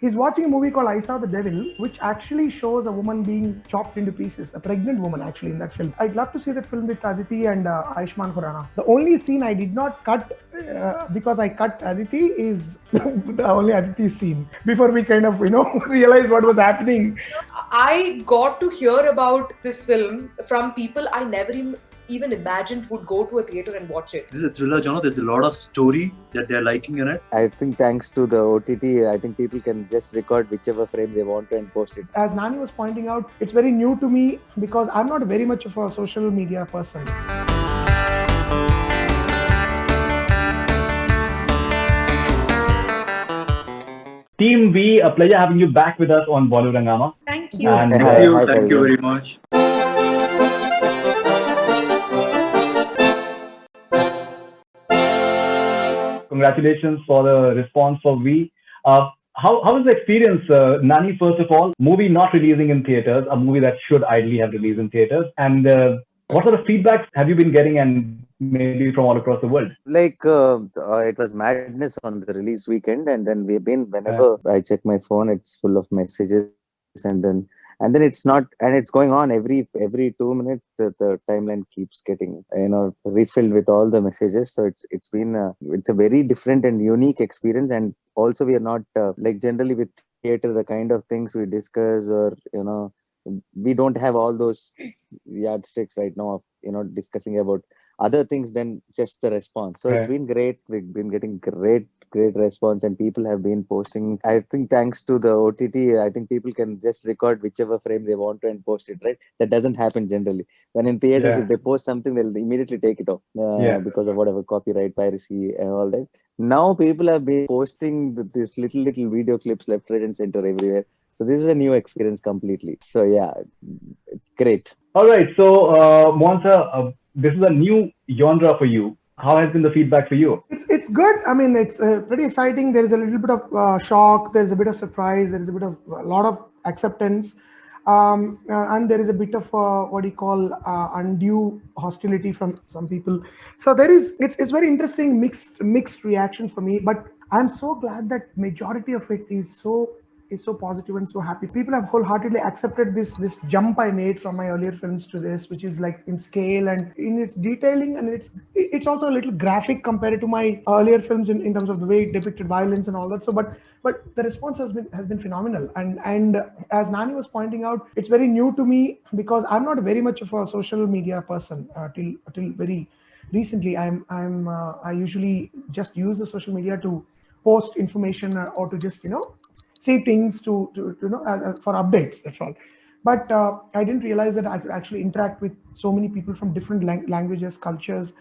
He's watching a movie called I Saw the Devil, which actually shows a woman being chopped into pieces, a pregnant woman actually in that film. I'd love to see that film with Aditi and Ayushmann Khurrana. The only scene I did not cut because I cut Aditi is the only Aditi scene before we kind of, realized what was happening. I got to hear about this film from people I never even imagined would go to a theater and watch it. This is a thriller genre. There's a lot of story that they're liking in it. I think thanks to the OTT, I think people can just record whichever frame they want to and post it. As Nani was pointing out, it's very new to me because I'm not very much of a social media person. Team B, a pleasure having you back with us on Bollywood Hungama. Thank you. And Thank you very much. Congratulations for the response for V. How was the experience, Nani, first of all? Movie not releasing in theaters, a movie that should ideally have released in theaters. And what sort of feedback have you been getting, and maybe from all across the world? Like it was madness on the release weekend, and then we've been, whenever I check my phone, it's full of messages, and then it's not, and it's going on every 2 minutes. The timeline keeps getting refilled with all the messages. So it's been it's a very different and unique experience. And also we are not like generally with theater, the kind of things we discuss, or we don't have all those yardsticks right now of discussing about other things than just the response. So it's been great. We've been getting great response, and people have been posting. I think thanks to the OTT, I think people can just record whichever frame they want to and post it, right? That doesn't happen generally. When in theaters, if they post something, they'll immediately take it off because of whatever copyright, piracy, and all that. Now people have been posting this little video clips left, right, and center everywhere. So this is a new experience completely. So yeah, great. All right. So, Mohana, this is a new genre for you. How has been the feedback for you? It's good. I mean, it's pretty exciting. There is a little bit of shock. There's a bit of surprise. There is a lot of acceptance, and there is a bit of what do you call undue hostility from some people. So it's very interesting mixed reaction for me. But I'm so glad that majority of it is so positive and so happy. People have wholeheartedly accepted this jump I made from my earlier films to this, which is like in scale and in its detailing, and it's also a little graphic compared to my earlier films in terms of the way it depicted violence and all that. So but the response has been phenomenal, and as Nani was pointing out, it's very new to me because I'm not very much of a social media person till very recently. I usually just use the social media to post information or to just say things to for updates. That's all. But I didn't realize that I could actually interact with so many people from different languages, cultures,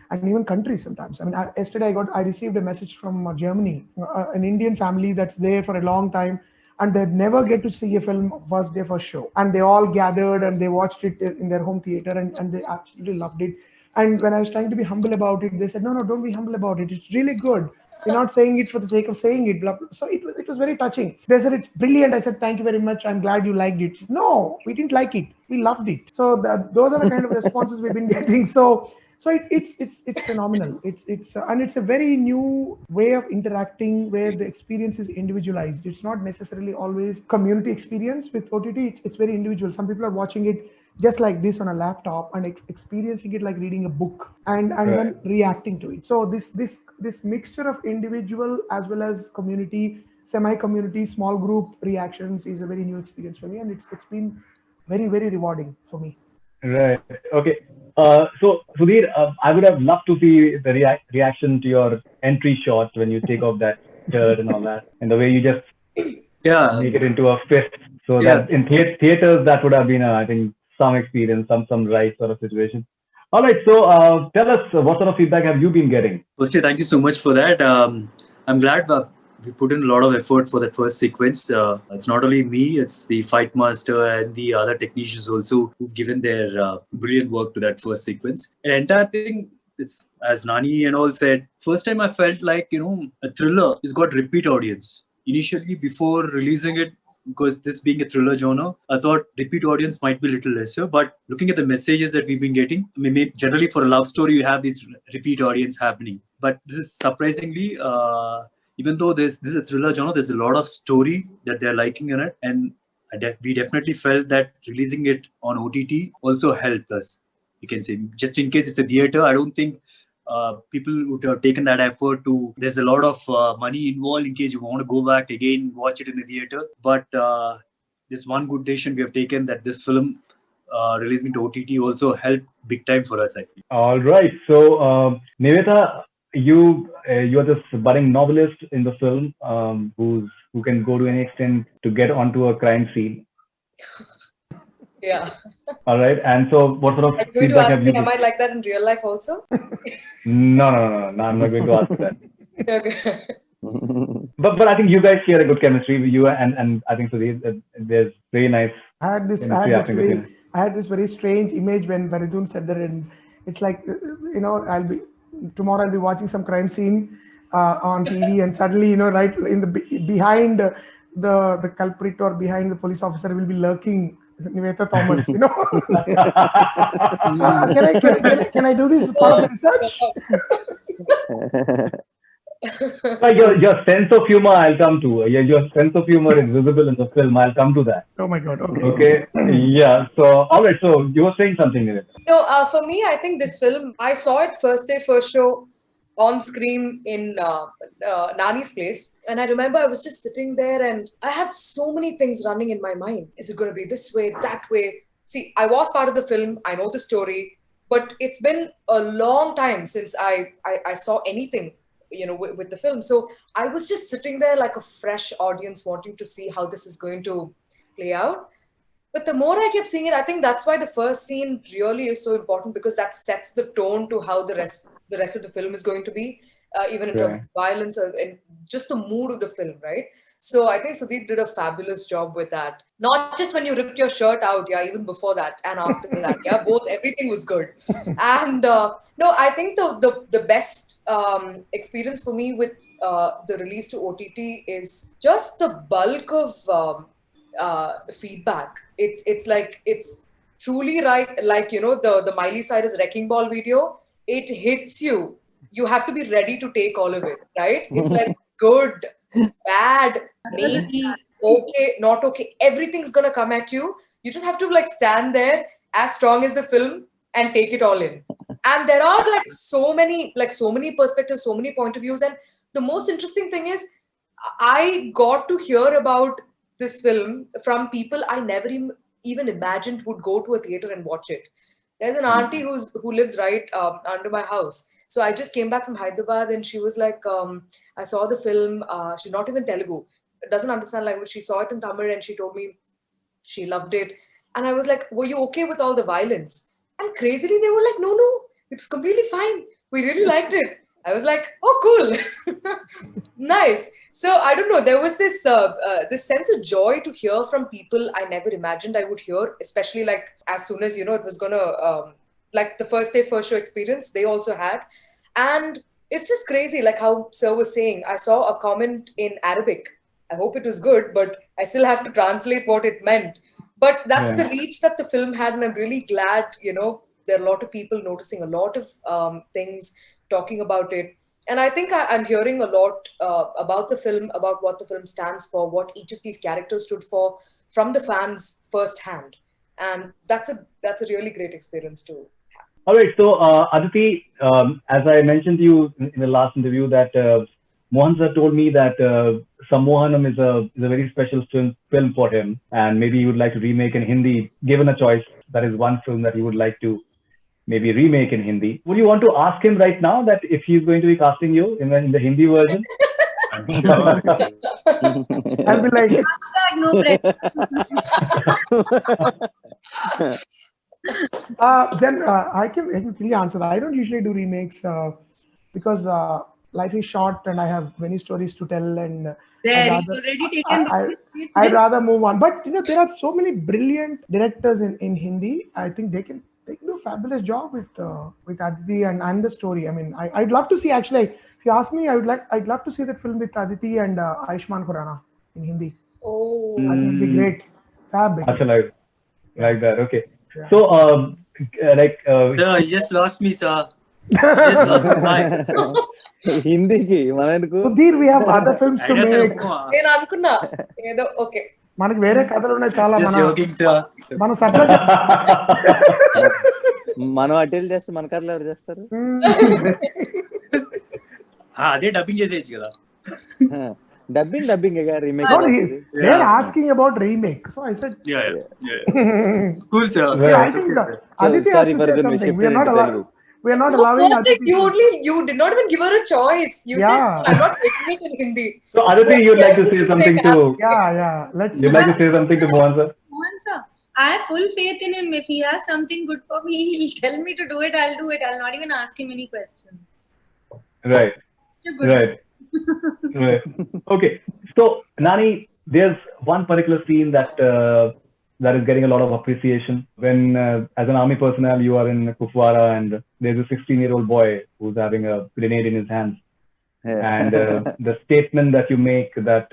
and even countries sometimes. I mean, yesterday I received a message from Germany, an Indian family that's there for a long time, and they'd never get to see a film first day first show, and they all gathered and they watched it in their home theater, and they absolutely loved it. And when I was trying to be humble about it, they said, no, don't be humble about it. It's really good. You're not saying it for the sake of saying it. Blah, blah. So it was very touching. They said, it's brilliant. I said, thank you very much. I'm glad you liked it. No, we didn't like it. We loved it. So those are the kind of responses we've been getting. So it's phenomenal. And it's a very new way of interacting where the experience is individualized. It's not necessarily always community experience with OTT. It's very individual. Some people are watching it just like this on a laptop and experiencing it like reading a book and then reacting to it. So this mixture of individual as well as community, semi-community, small group reactions is a very new experience for me, and it's been very, very rewarding for me. Right. Okay. So Sudheer, I would have loved to see the reaction to your entry shot when you take off that shirt and all that, and the way you just make it into a fist. So that in theaters, that would have been, I think, some experience, some right sort of situation. All right. So tell us, what sort of feedback have you been getting? Firstly, thank you so much for that. I'm glad we put in a lot of effort for that first sequence. It's not only me, it's the fight master and the other technicians also who've given their brilliant work to that first sequence. And entire thing, it's as Nani and all said, first time I felt like, a thriller has got repeat audience. Initially, before releasing it, because this being a thriller genre, I thought repeat audience might be a little lesser. But looking at the messages that we've been getting, I mean, generally for a love story, you have this repeat audience happening. But this is surprisingly, even though this is a thriller genre, there's a lot of story that they're liking in it, and we definitely felt that releasing it on OTT also helped us. You can say, just in case it's a theater, I don't think people would have taken that effort to. There's a lot of money involved in case you want to go back again, watch it in the theater. But this one good decision we have taken, that this film releasing to OTT also helped big time for us, I think. All right. So, Nivetha, you're this budding novelist in the film, who can go to any extent to get onto a crime scene. Yeah. All right. And so, what sort of Are you going to feedback ask have you? me, am I like that in real life also? No. I'm not going to ask that. Okay. But I think you guys share a good chemistry. You and I think Sudheer, there's very nice I had this very strange image when Faridoon said that, and it's like, tomorrow I'll be watching some crime scene on TV, and suddenly, right in the behind the culprit or behind the police officer will be lurking Nivetha Thomas. Can I do this part of the research? But your sense of humor, I'll come to. Your sense of humor is visible in the film. I'll come to that. Oh my God. Okay. Okay. Yeah. So, all right. So, you were saying something, Nivetha. No, for me, I think this film, I saw it first day, first show on screen in Nani's place. And I remember I was just sitting there and I had so many things running in my mind. Is it going to be this way, that way? See, I was part of the film. I know the story. But it's been a long time since I saw anything, with the film. So I was just sitting there like a fresh audience wanting to see how this is going to play out. But the more I kept seeing it, I think that's why the first scene really is so important, because that sets the tone to how the rest of the film is going to be, even in terms of violence and just the mood of the film, right? So I think Sudheer did a fabulous job with that. Not just when you ripped your shirt out, yeah, even before that and after that, yeah, everything was good. And no, I think the best experience for me with the release to OTT is just the bulk of feedback. It's truly right, like the Miley Cyrus Wrecking Ball video. It hits you. You have to be ready to take all of it, right? It's like good, bad, maybe, okay, not okay. Everything's gonna come at you. You just have to like stand there as strong as the film and take it all in. And there are so many perspectives, so many point of views. And the most interesting thing is, I got to hear about this film from people I never even imagined would go to a theater and watch it. There's an auntie who lives right under my house. So I just came back from Hyderabad and she was like, I saw the film. She's not even Telugu, doesn't understand language. She saw it in Tamil and she told me she loved it. And I was like, were you okay with all the violence? And crazily, they were like, no, it was completely fine. We really liked it. I was like, oh, cool. Nice. So I don't know, there was this sense of joy to hear from people I never imagined I would hear, especially like as soon as, it was going to, like the first day, first show experience they also had. And it's just crazy, like how Sir was saying, I saw a comment in Arabic. I hope it was good, but I still have to translate what it meant. But that's the reach that the film had. And I'm really glad, there are a lot of people noticing a lot of things, talking about it. And I think I'm hearing a lot about the film, about what the film stands for, what each of these characters stood for from the fans firsthand. And that's a really great experience too. All right. So, Aditi, as I mentioned to you in the last interview, that Mohan sir told me that Sammohanam is a very special film for him, and maybe he would like to remake in Hindi. Given a choice, that is one film that he would like to maybe remake in Hindi. Would you want to ask him right now that if he's going to be casting you in the Hindi version? I'm sure. I'll be like, no then I can clearly answer. I don't usually do remakes because life is short and I have many stories to tell, and I'd rather move on. But there are so many brilliant directors in Hindi. I think they can do a fabulous job with Aditi and the story. I mean, I'd love to see, actually, if you ask me, I'd love to see that film with Aditi and Ayushmann Khurrana in Hindi. Oh, I think it'd be great. Fab. Like that. Okay. Yeah. So, Sir, you just lost me, sir. Just lost the line. హిందీకి మన ఎందుకు Sudheer, we have other films to Ideas are make. నేను అనుకున్నా ఏదో okay. మనకి వేరే కథలు ఉన్నాయి చాలా. Just joking, sir. మన సప్ల మనం అటెల్ చేస్తే మన కథలు ఎవరు చేస్తారు? అదే డబ్బింగ్ చేసేయచ్చు కదా. Dubbing remake. No, they are asking about remake. So I said, Yeah. Cool, sir. yeah, I think Aditi has Sorry, to say Faridoon, something. we shifted We are not No, allowing like Aditi. you did not even give her a choice. You Yeah. said I'm not making it in Hindi. So Aditi, you'd like to say something to? Yeah. Let's. You'd like to say something to Mohan sir? Mohan sir, I have full faith in him. If he has something good for me, he'll tell me to do it. I'll do it. I'll not even ask him any questions. Right. Such a good Right. Right. Okay. So Nani, there's one particular scene that is getting a lot of appreciation. When, as an army personnel, you are in Kupwara and there's a 16-year-old boy who's having a grenade in his hands. Yeah. And the statement that you make that,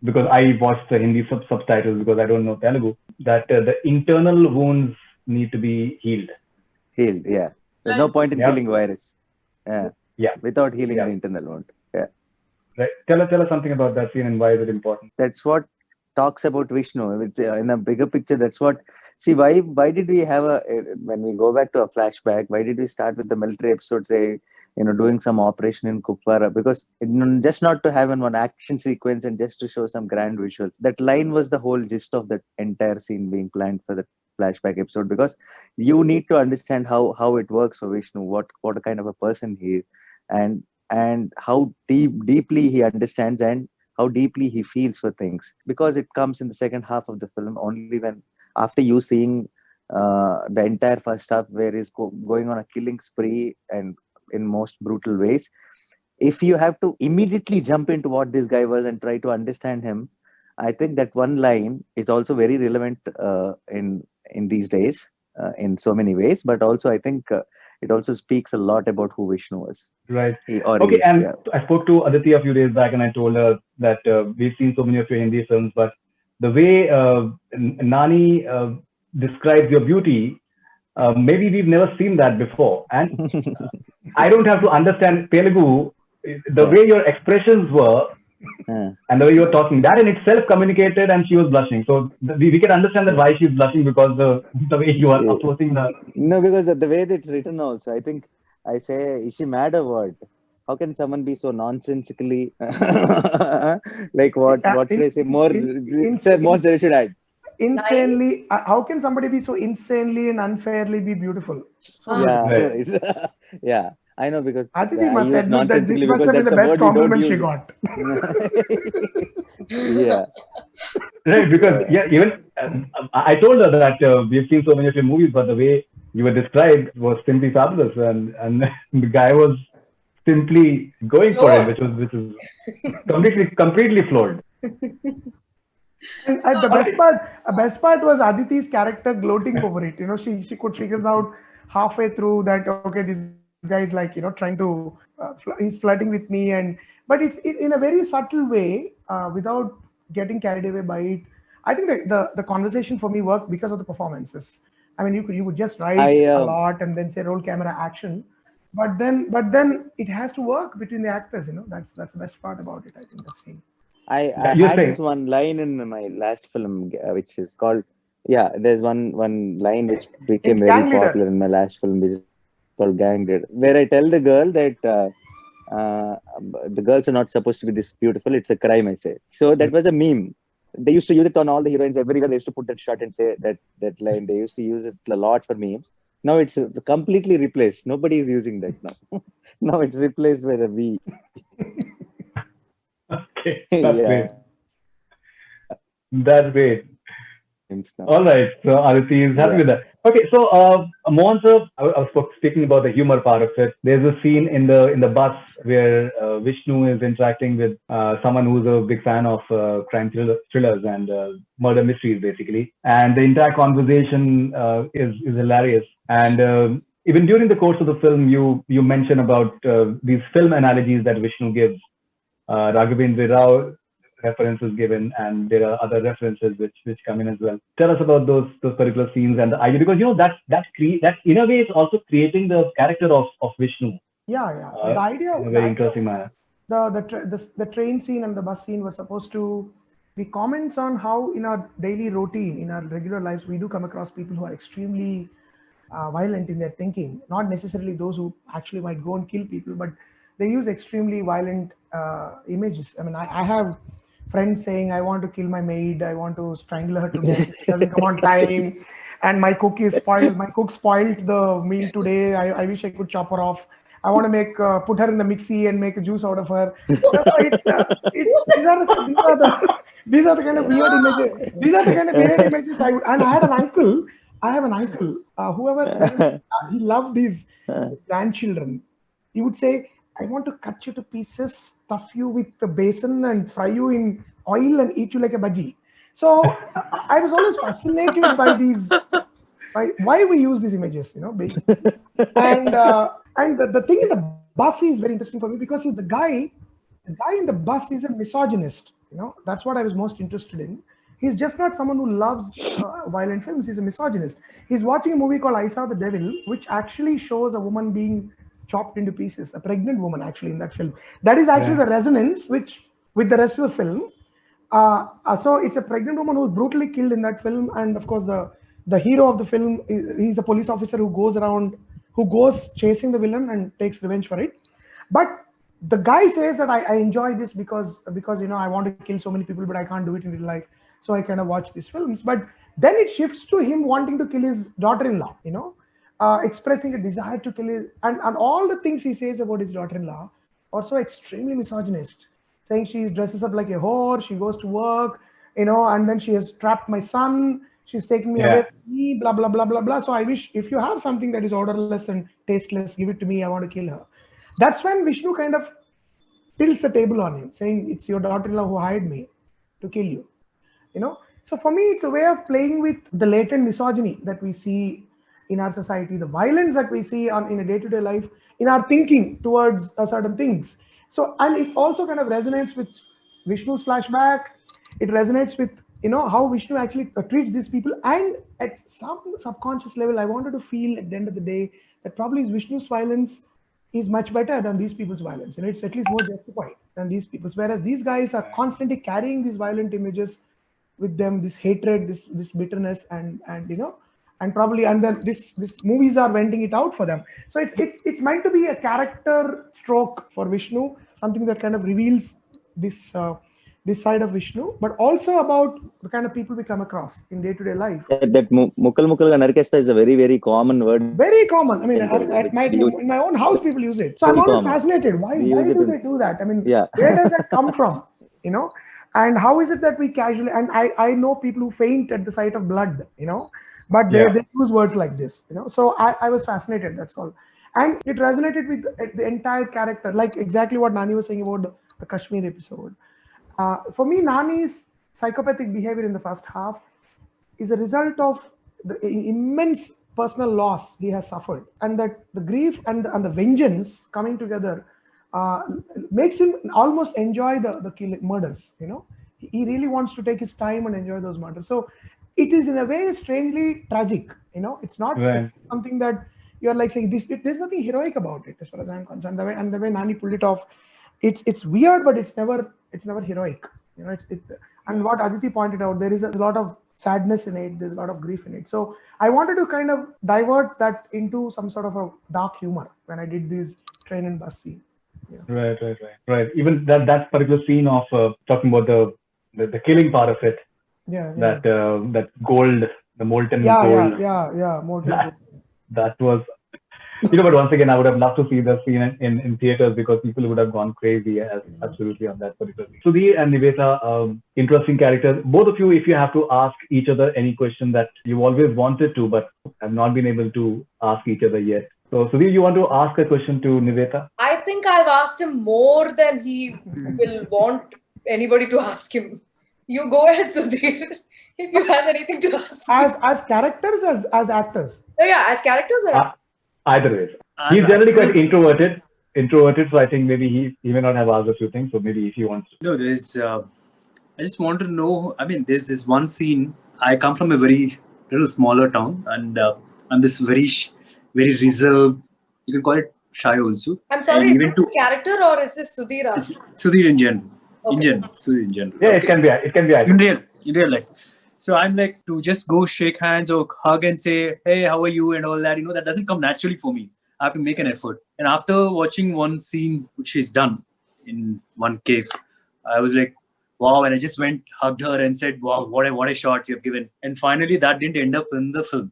because I watched the Hindi subtitles because I don't know Telugu, that the internal wounds need to be healed. Healed, yeah. There's no point in killing virus. Yeah. Without healing Yeah. the internal wound. Yeah. Right. Tell us something about that scene and why is it important? That's what talks about Vishnu. It's, in a bigger picture, that's what. See, why did we have when we go back to a flashback, why did we start with the military episode, say, doing some operation in Kupwara? Because just not to have one action sequence and just to show some grand visuals. That line was the whole gist of the entire scene being planned for the flashback episode, because you need to understand how it works for Vishnu, what kind of a person he is, and how deeply he understands and how deeply he feels for things, because it comes in the second half of the film, only when after you seeing the entire first half where he's going on a killing spree and in most brutal ways. If you have to immediately jump into what this guy was and try to understand him, I think that one line is also very relevant in these days in so many ways, but also I think it also speaks a lot about who Vishnu was. Right. Okay, and I spoke to Aditi a few days back and I told her that we've seen so many of your Hindi films, but the way Nani describes your beauty, maybe we've never seen that before. And I don't have to understand Telugu. The way your expressions were and the way you were talking, that in itself communicated, and she was blushing. So we can understand that why she's blushing, because the way you are approaching the... No, because of the way that it's written also. I think I say, is she mad or what? How can someone be so nonsensically like what should I say? More should I? Insanely, how can somebody be so insanely and unfairly be beautiful? Yeah, Right. yeah. I know, because Aditi I must use admit that this nonsensically must because have been that's the a best word you don't compliment she use. got. Yeah. Right, because even I told her that we've seen so many of your movies, but the way you were described was simply fabulous, and the guy was simply going for it, which is completely floored. And the best part was Aditi's character gloating over it. She could figure out halfway through that, okay, this guy is like, trying to, he's flirting with me, but it's in a very subtle way, without getting carried away by it. I think the conversation for me worked because of the performances. I mean, you could just write a lot and then say roll camera action, but then it has to work between the actors. That's the best part about it. I think that scene. I had this one line in my last film, which is called, there's one line which became very popular in my last film, which is called Gang Leader, where I tell the girl that the girls are not supposed to be this beautiful, it's a crime, I say. So that was a meme. They used to use it on all the heroines everywhere. They used to put that shot and say that line. They used to use it a lot for memes. Now it's completely replaced. Nobody is using that now. Now it's replaced by the V. Okay, that's great. That's great. All right, so Aditi is happy with that. Okay, so Mohan sir, I was speaking about the humor part of it. There's a scene in the bus where Vishnu is interacting with someone who's a big fan of crime thrillers and murder mysteries, basically. And the entire conversation is hilarious. And even during the course of the film, you mention about these film analogies that Vishnu gives. Raghavendra Rao references given, and there are other references which come in as well. Tell us about those particular scenes and the idea, because that in a way is also creating the character of Vishnu. Yeah. The idea, in a very interesting manner. The train scene and the bus scene were supposed to be comments on how in our daily routine, in our regular lives, we do come across people who are extremely violent in their thinking. Not necessarily those who actually might go and kill people, but they use extremely violent images. I mean, I have friends saying, I want to kill my maid, I want to strangle her to death, she doesn't come on time, and my cook is spoiled, my cook spoiled the meal today, I wish I could chop her off. I want to make put her in the mixie and make a juice out of her. So these are the kind of weird images. These are the kind of weird images I would. And I have an uncle. Whoever he loved his grandchildren. He would say, "I want to cut you to pieces, stuff you with the basin, and fry you in oil and eat you like a bhaji." So I was always fascinated by these. Why we use these images, basically. And the thing in the bus is very interesting for me because the guy in the bus is a misogynist. That's what I was most interested in. He's just not someone who loves violent films. He's a misogynist. He's watching a movie called I Saw the Devil, which actually shows a woman being chopped into pieces, a pregnant woman actually in that film. That is actually the resonance with the rest of the film. So it's a pregnant woman who's brutally killed in that film, and of course the hero of the film, he's a police officer who goes chasing the villain and takes revenge for it. But the guy says that I enjoy this because I want to kill so many people, but I can't do it in real life, so I kind of watch these films. But then it shifts to him wanting to kill his daughter-in-law, expressing a desire to kill his, and all the things he says about his daughter-in-law are so extremely misogynist, saying she dresses up like a whore, she goes to work, and then she has trapped my son, she's taking me away from me, blah, blah, blah, blah, blah. So I wish if you have something that is odorless and tasteless, give it to me, I want to kill her. That's when Vishnu kind of tilts the table on him, saying, it's your daughter-in-law who hired me to kill you. So for me, it's a way of playing with the latent misogyny that we see in our society, the violence that we see in a day-to-day life, in our thinking towards certain things. So, and it also kind of resonates with Vishnu's flashback. It resonates with, how Vishnu actually treats these people. And at some subconscious level, I wanted to feel at the end of the day that probably Vishnu's violence is much better than these people's violence. It's at least more justified than these people's. Whereas these guys are constantly carrying these violent images with them, this hatred, this bitterness, and probably, and then this movies are venting it out for them. So it's meant to be a character stroke for Vishnu, something that kind of reveals this side of Vishnu, but also about the kind of people we come across in day-to-day life. That mukkal narkesta is a very, very common word. Very common. I mean, in my own house, people use it. So I'm always fascinated. Why do they do that? I mean, where does that come from? And how is it that we casually, and I know people who faint at the sight of blood, but they use words like this, So I was fascinated, that's all. And it resonated with the entire character, like exactly what Nani was saying about the Kashmir episode. For me, Nani's psychopathic behavior in the first half is a result of the immense personal loss he has suffered, and that the grief and the vengeance coming together makes him almost enjoy the murders. He really wants to take his time and enjoy those murders. So it is in a way strangely tragic. It's not something that you're like saying there's nothing heroic about it as far as I'm concerned. The way Nani pulled it off, it's weird, but it's never heroic. And what Aditi pointed out, there is a lot of sadness in it, there's a lot of grief in it. So I wanted to kind of divert that into some sort of a dark humor when I did this train and bus scene. Right. Even that particular scene of talking about the killing part of it. That gold, the molten gold. Molten gold. That was, but once again, I would have loved to see the scene in theaters because people would have gone crazy absolutely on that particular scene. Sudheer and Nivetha, interesting characters. Both of you, if you have to ask each other any question that you always wanted to, but have not been able to ask each other yet. So, Sudheer, you want to ask a question to Nivetha? I think I've asked him more than he will want anybody to ask him. You go ahead, Sudheer, if you have anything to ask. As characters, as actors? Yeah, as characters or either way. He's generally quite introverted, so I think maybe he may not have asked a few things, so maybe if he wants to. No, there's I just want to know. I mean, there's this one scene. I come from a very little smaller town, and I'm this very reserved. You can call it shy also. I'm sorry, And is even this a character or is this Sudhir? it's Sudheer in general. Okay. Sudheer in general. Yeah, Okay. it can be. In real life. So I'm like to just go shake hands or hug and say, "Hey, how are you?" and all that. That doesn't come naturally for me. I have to make an effort. And after watching one scene which she's done in one cave, I was like, wow. And I just went, hugged her and said, wow, what a shot you have given. And finally, that didn't end up in the film.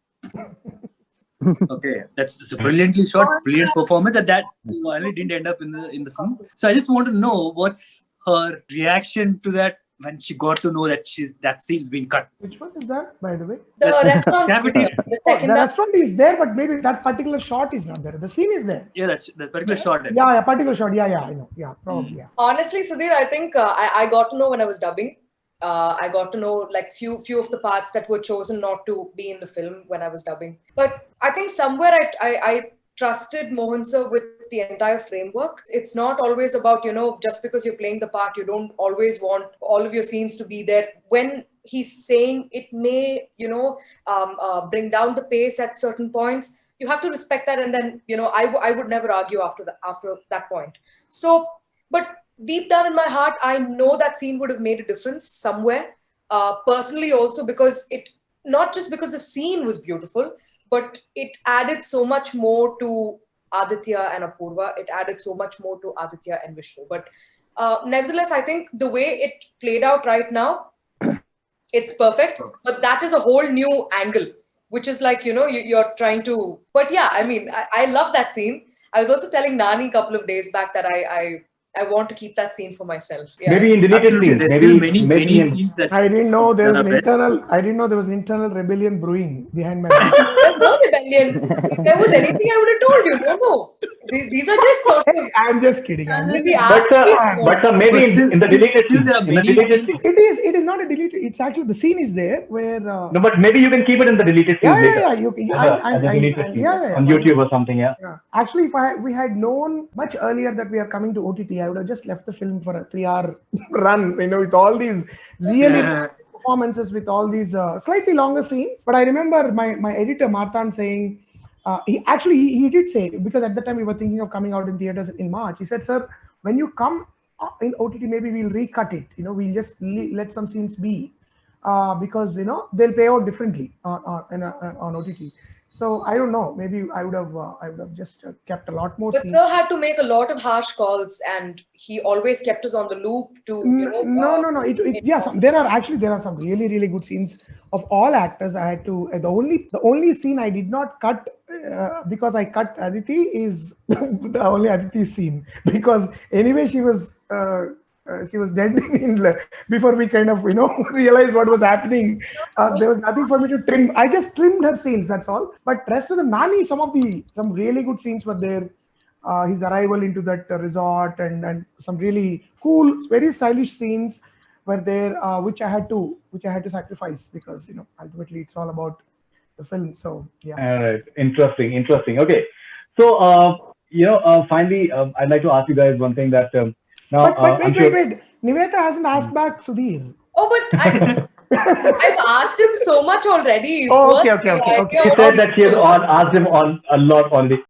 Okay, that's a brilliantly shot, brilliant performance, and that finally didn't end up in the film. So I just want to know what's her reaction to that when she got to know that that scene's been cut. Which one is that, by the way? The restaurant. Cafeteria. The Oh, second the half. restaurant is there, but maybe that particular shot is not there. The scene is there. Yeah, that's that particular shot. Yeah, particular shot. Yeah, I know. Yeah, probably. Yeah. Honestly, Sudhir, I think I got to know when I was dubbing. I got to know like few of the parts that were chosen not to be in the film when I was dubbing. But I think somewhere I trusted Mohan sir with the entire framework. It's not always about, just because you're playing the part, you don't always want all of your scenes to be there. When he's saying it may, bring down the pace at certain points, you have to respect that. And then, I would never argue after that point. So, but deep down in my heart, I know that scene would have made a difference somewhere. Personally also, because not just because the scene was beautiful, but it added so much more to Aditya and Apurva. It added so much more to Aditya and Vishnu. But nevertheless, I think the way it played out right now, it's perfect. But that is a whole new angle, which is like, you're trying to. But yeah, I mean, I love that scene. I was also telling Nani a couple of days back that I want to keep that scene for myself. Yeah. Maybe in deleted Absolutely. scenes. There's Maybe still many scenes that I didn't know there was are an best. I didn't know there was an internal rebellion brewing behind my back. There's no rebellion. If there was anything, I would have told you. No. These are just sort of. Hey, I'm just kidding. Really But maybe in the deleted scenes. there are In the many deleted scenes. scenes. It is not a deleted. It's actually the scene is there where. No, but maybe you can keep it in the deleted scenes later. Yeah. You can. As a deleted scene on YouTube or something. Yeah. Actually, if we had known much earlier that we are coming to OTT, I would have just left the film for a 3-hour run. With all these really performances, with all these slightly longer scenes. But I remember my editor Marthan saying. He did say, because at the time we were thinking of coming out in theaters in March. He said, "Sir, when you come in OTT, maybe we'll recut it. We'll just let some scenes be, because they'll play out differently on OTT." So I don't know. Maybe I would have just kept a lot more But scenes. sir had to make a lot of harsh calls, and he always kept us on the loop to, No. There are some really, really good scenes of all actors. I had to. The only scene I did not cut because I cut Aditi is the only Aditi scene, because anyway she was dead before we kind of realized what was happening. There was nothing for me to trim. I just trimmed her scenes, that's all. But rest of the Nani, some really good scenes were there. His arrival into that resort and some really cool, very stylish scenes were there, which I had to sacrifice, because ultimately it's all about the film. So yeah. All right. Interesting. Okay. So finally, I'd like to ask you guys one thing that now. But wait. Nivetha hasn't asked back Sudheer. Oh, but I've asked him so much already. Oh, okay. She said that she has asked him on a lot already.